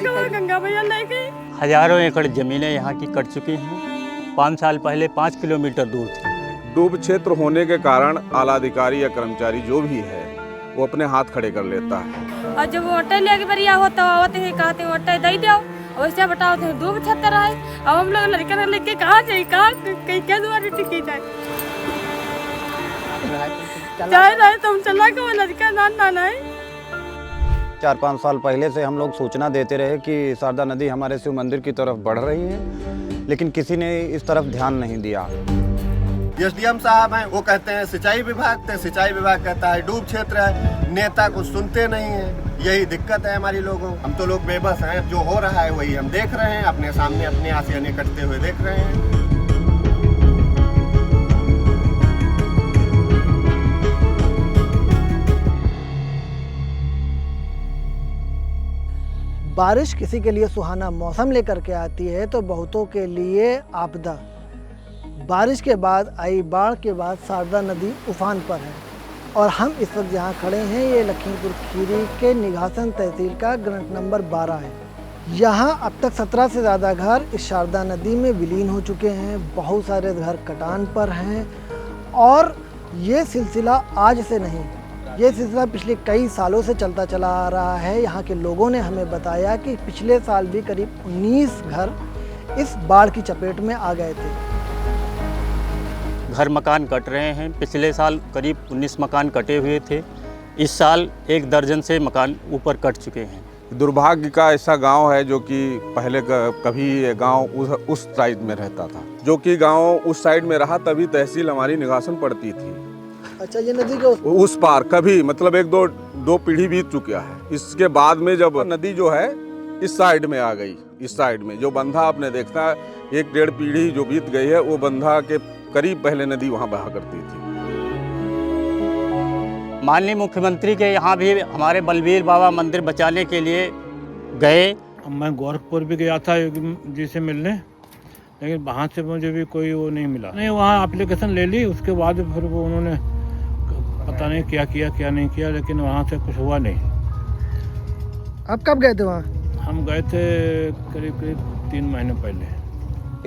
को गंगा मैया ले गई। हजारों एकड़ ज़मीनें यहाँ की कट चुकी हैं। 5 साल पहले 5 किलोमीटर दूर थी। डूब क्षेत्र होने के कारण आला अधिकारी या कर्मचारी जो भी है वो अपने हाथ खड़े कर लेता है। और जब वोटे लेके बढ़िया होता होते हैं कहते वोटे दे दो, वैसे बताओ तो डूब क्षेत्र है। अब हम लोग लड़के लेके कहाँ जाए, कहाँ कहीं क्या दुआरी टिकी जाए रहे तो हम चला के वो लड़का ना है। 4-5 साल पहले से हम लोग सूचना देते रहे कि शारदा नदी हमारे शिव मंदिर की तरफ बढ़ रही है, लेकिन किसी ने इस तरफ ध्यान नहीं दिया। एसडीएम साहब हैं, वो कहते हैं सिंचाई विभाग, तो सिंचाई विभाग कहता है डूब क्षेत्र है। नेता कुछ सुनते नहीं है, यही दिक्कत है हमारी लोगों। हम तो लोग बेबस हैं, जो हो रहा है वही हम देख रहे हैं, अपने सामने अपने आसियाने कटते हुए देख रहे हैं। बारिश किसी के लिए सुहाना मौसम लेकर के आती है तो बहुतों के लिए आपदा। बारिश के बाद आई बाढ़ के बाद शारदा नदी उफान पर है और हम इस वक्त जहाँ खड़े हैं ये लखीमपुर खीरी के निघासन तहसील का ग्रंथ नंबर 12 है। यहाँ अब तक 17 से ज़्यादा घर इस शारदा नदी में विलीन हो चुके हैं। बहुत सारे घर कटान पर हैं और ये सिलसिला आज से नहीं, ये सिलसिला पिछले कई सालों से चलता चला आ रहा है। यहाँ के लोगों ने हमें बताया कि पिछले साल भी करीब 19 घर इस बाढ़ की चपेट में आ गए थे। घर मकान कट रहे हैं। पिछले साल करीब 19 मकान कटे हुए थे। इस साल 1 दर्जन से मकान ऊपर कट चुके हैं। दुर्भाग्य का ऐसा गांव है जो कि पहले कभी ये गांव उस साइड में रहता था, जो कि गांव उस साइड में रहा तभी तहसील हमारी निघासन पड़ती थी। अच्छा, ये नदी के उस पार कभी मतलब 1-2 पीढ़ी बीत चुका है। इसके बाद में जब नदी जो है इस साइड में आ गई, इस साइड में जो बंधा आपने देखा 1-1.5 पीढ़ी जो बीत गई है, वो बंधा के करीब पहले नदी वहाँ बहा करती थी। माननीय मुख्यमंत्री के यहाँ भी हमारे बलबीर बाबा मंदिर बचाने के लिए गए। मैं गोरखपुर भी गया था योगी जी से मिलने, लेकिन वहाँ से मुझे भी कोई वो नहीं मिला। नहीं, वहाँ एप्लीकेशन ले ली, उसके बाद फिर वो उन्होंने पता नहीं क्या किया क्या नहीं किया, लेकिन वहाँ से कुछ हुआ नहीं। आप कब गए थे वहाँ? हम गए थे करीब 3 महीने पहले।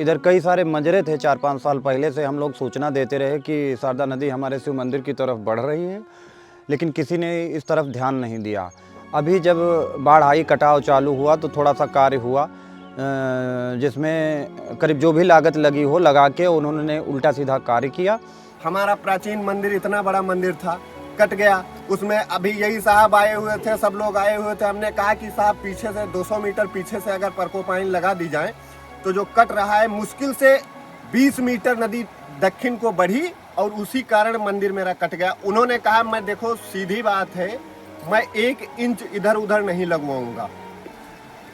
इधर कई सारे मजरे थे। 4-5 साल पहले से हम लोग सूचना देते रहे कि शारदा नदी हमारे शिव मंदिर की तरफ बढ़ रही है, लेकिन किसी ने इस तरफ ध्यान नहीं दिया। अभी जब बाढ़ आई, कटाव चालू हुआ तो थोड़ा सा कार्य हुआ जिसमें करीब जो भी लागत लगी हो लगा के उन्होंने उल्टा सीधा कार्य किया। हमारा प्राचीन मंदिर इतना बड़ा मंदिर था, कट गया। उसमें अभी यही साहब आए हुए थे, सब लोग आए हुए थे। हमने कहा कि साहब पीछे से 200 मीटर पीछे से अगर परकोपाइन लगा दी जाए तो जो कट रहा है मुश्किल से 20 मीटर नदी दक्षिण को बढ़ी और उसी कारण मंदिर मेरा कट गया। उन्होंने कहा मैं देखो सीधी बात है, मैं 1 इंच इधर उधर नहीं लगवाऊंगा।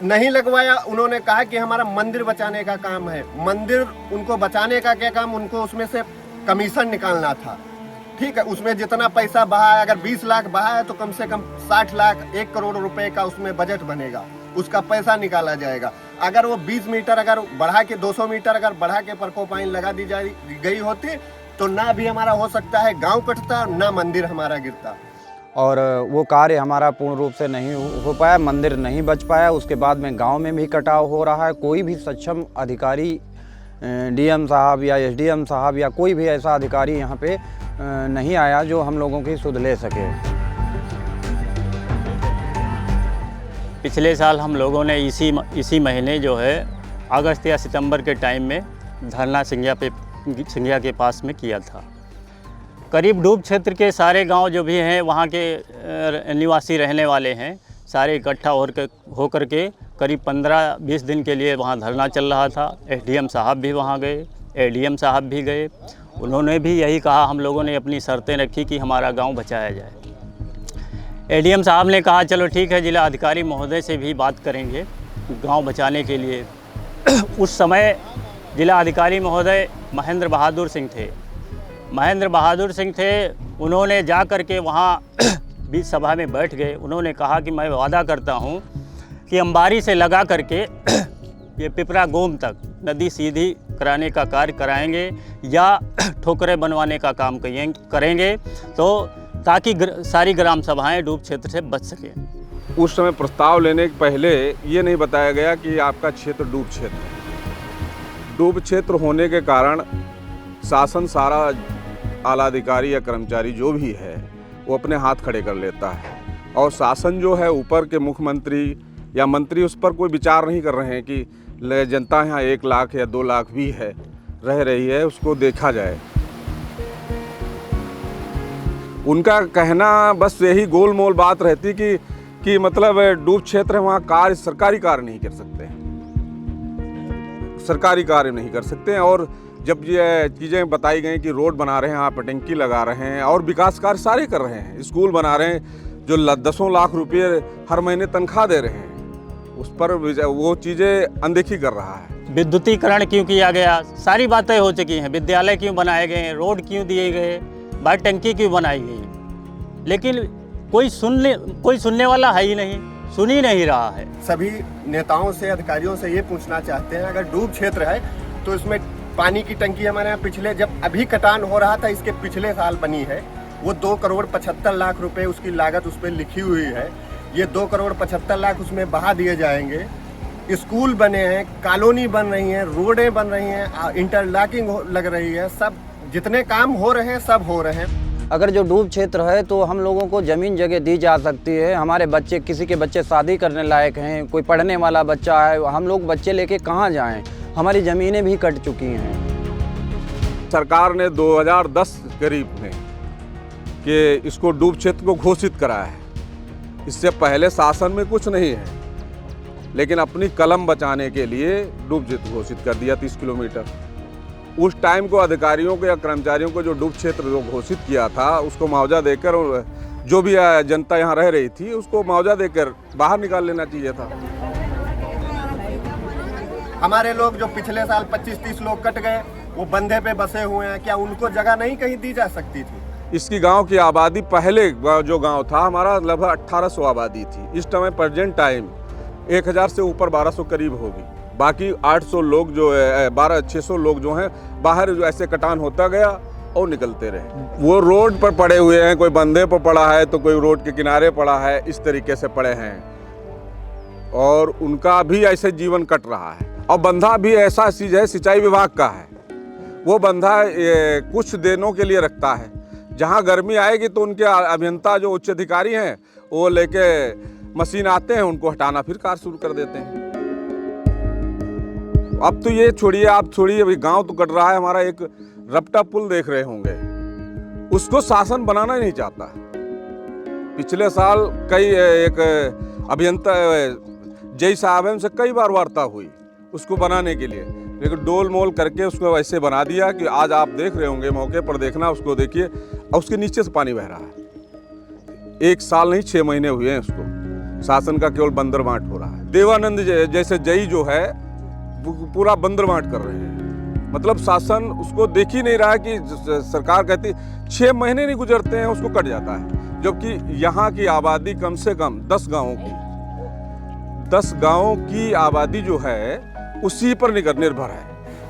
नहीं लगवाया। उन्होंने कहा कि हमारा मंदिर बचाने का काम है। मंदिर उनको बचाने का क्या काम, उनको उसमें से कमीशन निकालना था। ठीक है, उसमें जितना पैसा बहा है, अगर 20 लाख बहा है तो कम से कम 60 लाख 1 करोड़ रुपए का उसमें बजट बनेगा, उसका पैसा निकाला जाएगा। अगर वो 20 मीटर अगर बढ़ा के 200 मीटर अगर बढ़ा के परकोपाइन लगा दी गई होती तो ना भी हमारा हो सकता है गांव कटता, ना मंदिर हमारा गिरता। और वो कार्य हमारा पूर्ण रूप से नहीं हो पाया, मंदिर नहीं बच पाया। उसके बाद में गांव में भी कटाव हो रहा है। कोई भी सक्षम अधिकारी, डीएम साहब या एसडीएम साहब या कोई भी ऐसा अधिकारी यहाँ पे नहीं आया जो हम लोगों की सुध ले सके। पिछले साल हम लोगों ने इसी महीने जो है अगस्त या सितंबर के टाइम में धरना सिंघिया के पास में किया था। करीब डूब क्षेत्र के सारे गांव जो भी हैं वहाँ के निवासी रहने वाले हैं, सारे इकट्ठा होकर के करीब 15-20 दिन के लिए वहाँ धरना चल रहा था। एसडीएम साहब भी वहाँ गए, एडीएम साहब भी गए। उन्होंने भी यही कहा, हम लोगों ने अपनी शर्तें रखी कि हमारा गांव बचाया जाए। एडीएम साहब ने कहा चलो ठीक है, जिला अधिकारी महोदय से भी बात करेंगे गांव बचाने के लिए। उस समय जिला अधिकारी महोदय महेंद्र बहादुर सिंह थे। उन्होंने जा कर के वहाँ बीच सभा में बैठ गए। उन्होंने कहा कि मैं वादा करता हूँ कि अंबारी से लगा करके ये पिपरा गोम तक नदी सीधी कराने का कार्य कराएंगे या ठोकरें बनवाने का काम करेंगे, तो ताकि सारी ग्राम सभाएं डूब क्षेत्र से बच सकें। उस समय प्रस्ताव लेने के पहले ये नहीं बताया गया कि आपका क्षेत्र डूब क्षेत्र है। डूब क्षेत्र होने के कारण शासन सारा आला अधिकारी या कर्मचारी जो भी है वो अपने हाथ खड़े कर लेता है, और शासन जो है ऊपर के मुख्यमंत्री या मंत्री उस पर कोई विचार नहीं कर रहे हैं कि जनता यहाँ 1 लाख या 2 लाख भी है रह रही है, उसको देखा जाए। उनका कहना बस यही गोल मोल बात रहती कि मतलब डूब क्षेत्र है, वहाँ कार्य सरकारी कार्य नहीं कर सकते हैं, सरकारी कार्य नहीं कर सकते हैं। और जब ये चीज़ें बताई गई कि रोड बना रहे हैं, यहाँ पर टंकी लगा रहे हैं और विकास कार्य सारे कर रहे हैं, स्कूल बना रहे हैं, जो 10 लाख रुपये हर महीने तनख्वाह दे रहे हैं, उस पर वो चीज़ें अनदेखी कर रहा है। विद्युतीकरण क्यों किया गया, सारी बातें हो चुकी हैं। विद्यालय क्यों बनाए गए, रोड क्यों दिए गए, बाहर टंकी क्यों बनाई गई, लेकिन कोई सुनने वाला है ही नहीं, सुन ही नहीं रहा है। सभी नेताओं से, अधिकारियों से ये पूछना चाहते हैं, अगर डूब क्षेत्र है तो इसमें पानी की टंकी हमारे यहाँ पिछले जब अभी कटान हो रहा था इसके पिछले साल बनी है, वो 2,75,00,000 रुपए उसकी लागत उस पर लिखी हुई है। ये 2,75,00,000 उसमें बहा दिए जाएंगे। स्कूल बने हैं, कॉलोनी बन रही हैं, रोडें बन रही हैं, इंटरलॉकिंग लग रही है, सब जितने काम हो रहे हैं सब हो रहे हैं। अगर जो डूब क्षेत्र है तो हम लोगों को ज़मीन जगह दी जा सकती है। हमारे बच्चे, किसी के बच्चे शादी करने लायक हैं, कोई पढ़ने वाला बच्चा है, हम लोग बच्चे लेके कहाँ जाएं? हमारी ज़मीनें भी कट चुकी हैं। सरकार ने 2010 करीब में कि इसको डूब क्षेत्र को घोषित करा है। इससे पहले शासन में कुछ नहीं है, लेकिन अपनी कलम बचाने के लिए डूब क्षेत्र घोषित कर दिया 30 किलोमीटर। उस टाइम को अधिकारियों को या कर्मचारियों को जो डूब क्षेत्र जो घोषित किया था उसको मुआवजा देकर, जो भी जनता यहाँ रह रही थी उसको मुआवजा देकर बाहर निकाल लेना चाहिए था। हमारे लोग जो पिछले साल 25-30 लोग कट गए, वो बंधे पे बसे हुए हैं, क्या उनको जगह नहीं कहीं दी जा सकती थी? इसकी गांव की आबादी, पहले जो गांव था हमारा लगभग 1800 आबादी थी। इस टाइम प्रेजेंट टाइम 1000 से ऊपर 1200 करीब होगी। बाकी 800 लोग जो है, 600 लोग जो हैं बाहर जो ऐसे कटान होता गया और निकलते रहे। वो रोड पर पड़े हुए हैं, कोई बंधे पर पड़ा है तो कोई रोड के किनारे पड़ा है, इस तरीके से पड़े हैं, और उनका भी ऐसे जीवन कट रहा है। और बंधा भी ऐसा चीज़ है, सिंचाई विभाग का है, वो बंधा कुछ दिनों के लिए रखता है। जहाँ गर्मी आएगी तो उनके अभियंता जो उच्च अधिकारी हैं वो लेके मशीन आते हैं, उनको हटाना फिर कार्य शुरू कर देते हैं। अब तो ये छोड़िए, आप छोड़िए, अभी गांव तो कट रहा है हमारा। एक रपटा पुल देख रहे होंगे, उसको शासन बनाना ही नहीं चाहता। पिछले साल कई एक अभियंता जय साहब हैं, उनसे कई बार वार्ता हुई उसको बनाने के लिए, लेकिन डोल मोल करके उसको वैसे बना दिया कि आज आप देख रहे होंगे, मौके पर देखना, उसको देखिए, और उसके नीचे से पानी बह रहा है। 1 साल नहीं 6 महीने हुए हैं उसको, शासन का केवल बंदरबांट हो रहा है। देवानंद जैसे जई जो है पूरा बंदरबांट कर रहे हैं, मतलब शासन उसको देख ही नहीं रहा है कि सरकार कहती 6 महीने नहीं गुजरते हैं उसको कट जाता है। जबकि यहाँ की आबादी कम से कम 10 गाँवों की आबादी जो है उसी पर निर्भर है।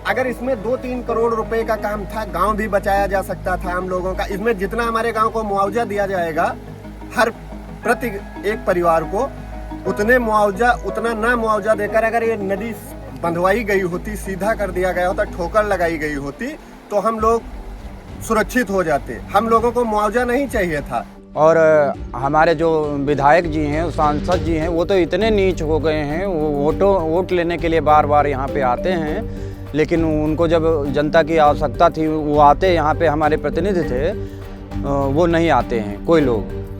अगर इसमें 2-3 करोड़ रुपए का काम था, गांव भी बचाया जा सकता था हम लोगों का। इसमें जितना हमारे गांव को मुआवजा दिया जाएगा हर प्रति एक परिवार को, उतना ना मुआवजा देकर अगर ये नदी बंधवाई गई होती, सीधा कर दिया गया होता, ठोकर लगाई गई होती, तो हम लोग सुरक्षित हो जाते। हम लोगों को मुआवजा नहीं चाहिए था। और हमारे जो विधायक जी हैं, सांसद जी हैं, वो तो इतने नीच हो गए हैं, वो वोट लेने के लिए बार बार यहाँ पे आते हैं, लेकिन उनको जब जनता की आवश्यकता थी वो आते, यहाँ पे हमारे प्रतिनिधि थे, वो नहीं आते हैं।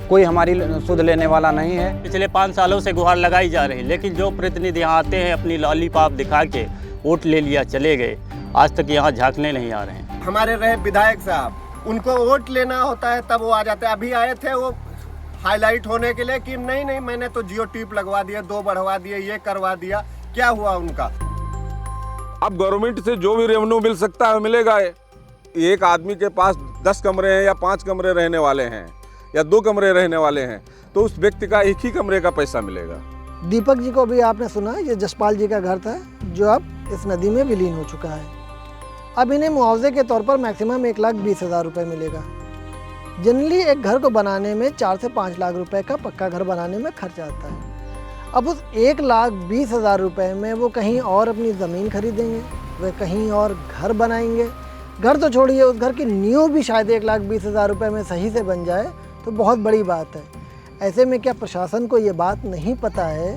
कोई हमारी सुध लेने वाला नहीं है। पिछले 5 सालों से गुहार लगाई जा रही, लेकिन जो प्रतिनिधि यहाँ आते हैं अपनी लॉलीपॉप दिखा के वोट ले लिया चले गए, आज तक यहाँ झांकने नहीं आ रहे हैं। हमारे रहे विधायक साहब, उनको वोट लेना होता है तब वो आ जाते हैं। अभी आए थे वो हाईलाइट होने के लिए कि नहीं मैंने तो जियो टिप लगवा दिया, 2 बढ़वा दिए, ये करवा दिया। क्या हुआ उनका? अब गवर्नमेंट से जो भी रेवेन्यू मिल सकता है मिलेगा। एक आदमी के पास 10 कमरे हैं या 5 कमरे रहने वाले हैं या 2 कमरे रहने वाले हैं, तो उस व्यक्ति का एक ही कमरे का पैसा मिलेगा। दीपक जी को भी आपने सुना, ये जसपाल जी का घर था जो अब इस नदी में विलीन हो चुका है। अब इन्हें मुआवजे के तौर पर मैक्सिमम 1,20,000 रुपये मिलेगा। जनरली एक घर को बनाने में 4 से 5 लाख रुपए का पक्का घर बनाने में खर्च आता है। अब उस 1,20,000 रुपये में वो कहीं और अपनी ज़मीन खरीदेंगे, वे कहीं और घर बनाएंगे। घर तो छोड़िए, उस घर की नींव भी शायद 1,20,000 रुपये में सही से बन जाए तो बहुत बड़ी बात है। ऐसे में क्या प्रशासन को ये बात नहीं पता है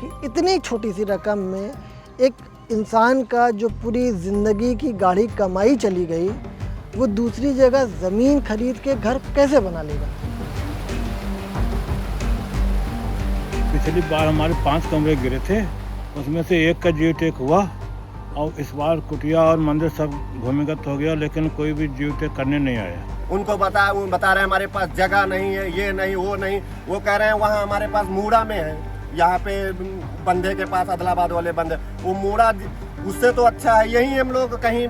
कि इतनी छोटी सी रकम में एक इंसान का जो पूरी ज़िंदगी की गाढ़ी कमाई चली गई, वो दूसरी जगह ज़मीन खरीद के घर कैसे बना लेगा? पिछली बार हमारे 5 कमरे गिरे थे, उसमें से एक का जीव टेक हुआ और इस बार कुटिया और मंदिर सब भूमिगत हो गया, लेकिन कोई भी जीव टेक करने नहीं आया। उनको बता रहे हैं हमारे पास जगह नहीं है, ये नहीं वो नहीं। वो कह रहे हैं वहाँ हमारे पास मूड़ा में है, यहाँ पे बंदे के पास अदलाबाद वाले बंदे, वो मूड़ा उससे तो अच्छा है। यही हम लोग कहीं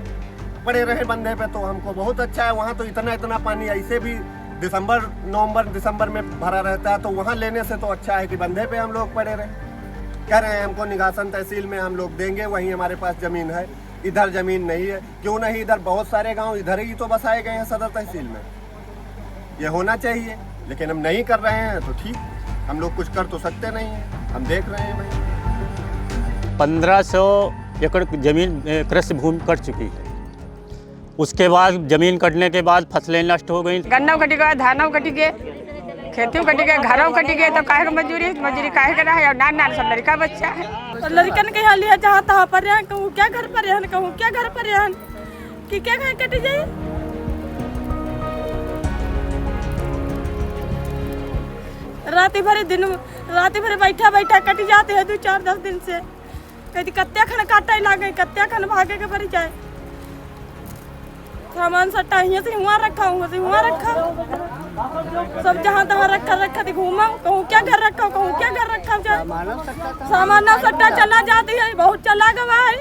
पड़े रहे बंदे पे तो हमको बहुत अच्छा है। वहाँ तो इतना पानी ऐसे भी नवंबर दिसंबर में भरा रहता है, तो वहाँ लेने से तो अच्छा है कि बंदे पे हम लोग पड़े रहे। कह रहे हैं हमको निगासन तहसील में हम लोग देंगे, वहीं हमारे पास ज़मीन है, इधर ज़मीन नहीं है। क्यों नहीं? इधर बहुत सारे गांव इधर ही तो बसाए गए हैं सदर तहसील में। ये होना चाहिए, लेकिन हम नहीं कर रहे हैं तो ठीक, हम लोग कुछ कर तो सकते नहीं हैं। हम देख रहे हैं भाई 1500 एकड़ ज़मीन कृषि भूमि कट चुकी है। उसके बाद ज़मीन कटने के बाद फसलें नष्ट हो गई। गन्ना कटी गया, धाना कटी गए, खेती कटी गए, घरों कटी गए, तो काहे मजदूरी काहे करा है? और नान सब लड़का बच्चा है, और लड़कन के यहाँ लिया जहाँ तहाँ पर रहन, कहूँ क्या घर पर रहन, कहूँ क्या घर पर रहन कि क्या घर कट जाए। रात भर बैठा कट जाते हैं 2-4-10 दिन से। कभी कत्या खन काटे लागे, कत्या खन भागे के पड़ जाए। सामान सट्टा यहाँ से हुआ रखा, सब जहाँ तहाँ रखा थी घूमा, कहूँ क्या घर रखा, कहूँ क्या घर रखा जाए। सामान सट्टा चला जाती है, बहुत चला गवा है।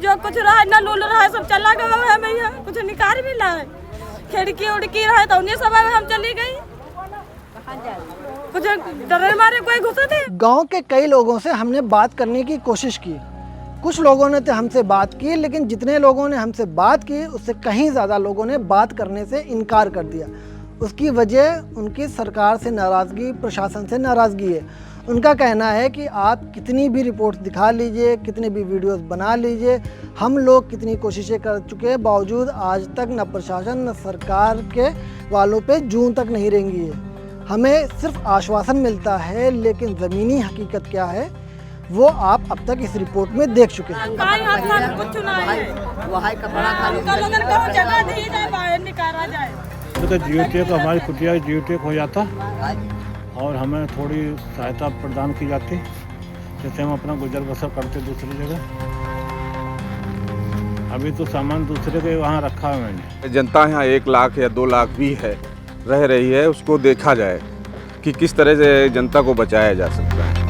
जो कुछ रहा है न लूल रहा है सब चला गवा है भैया, कुछ निकाल भी ला है। खिड़की उड़की रहा है तो उन्हीं सब हम चली गई, कुछ डर मारे कोई घुसे थे। गांव के कई लोगों से हमने बात करने की कोशिश की। कुछ लोगों ने तो हमसे बात की, लेकिन जितने लोगों ने हमसे बात की उससे कहीं ज़्यादा लोगों ने बात करने से इनकार कर दिया। उसकी वजह उनकी सरकार से नाराज़गी, प्रशासन से नाराज़गी है। उनका कहना है कि आप कितनी भी रिपोर्ट दिखा लीजिए, कितने भी वीडियोस बना लीजिए, हम लोग कितनी कोशिशें कर चुके हैं, बावजूद आज तक न प्रशासन न सरकार के वालों पे जून तक नहीं रेंगी है। हमें सिर्फ आश्वासन मिलता है, लेकिन ज़मीनी हकीकत क्या है वो आप अब तक इस रिपोर्ट में देख चुके हैं। तो जियो टेक हमारी कुटिया जियो टेक हो जाता और हमें थोड़ी सहायता प्रदान की जाती, जैसे हम अपना गुजर बसर करते दूसरी जगह। अभी तो सामान दूसरे के वहाँ रखा है मैंने। जनता यहाँ 1 लाख या 2 लाख भी है रह रही है, उसको देखा जाए कि किस तरह से जनता को बचाया जा सकता है।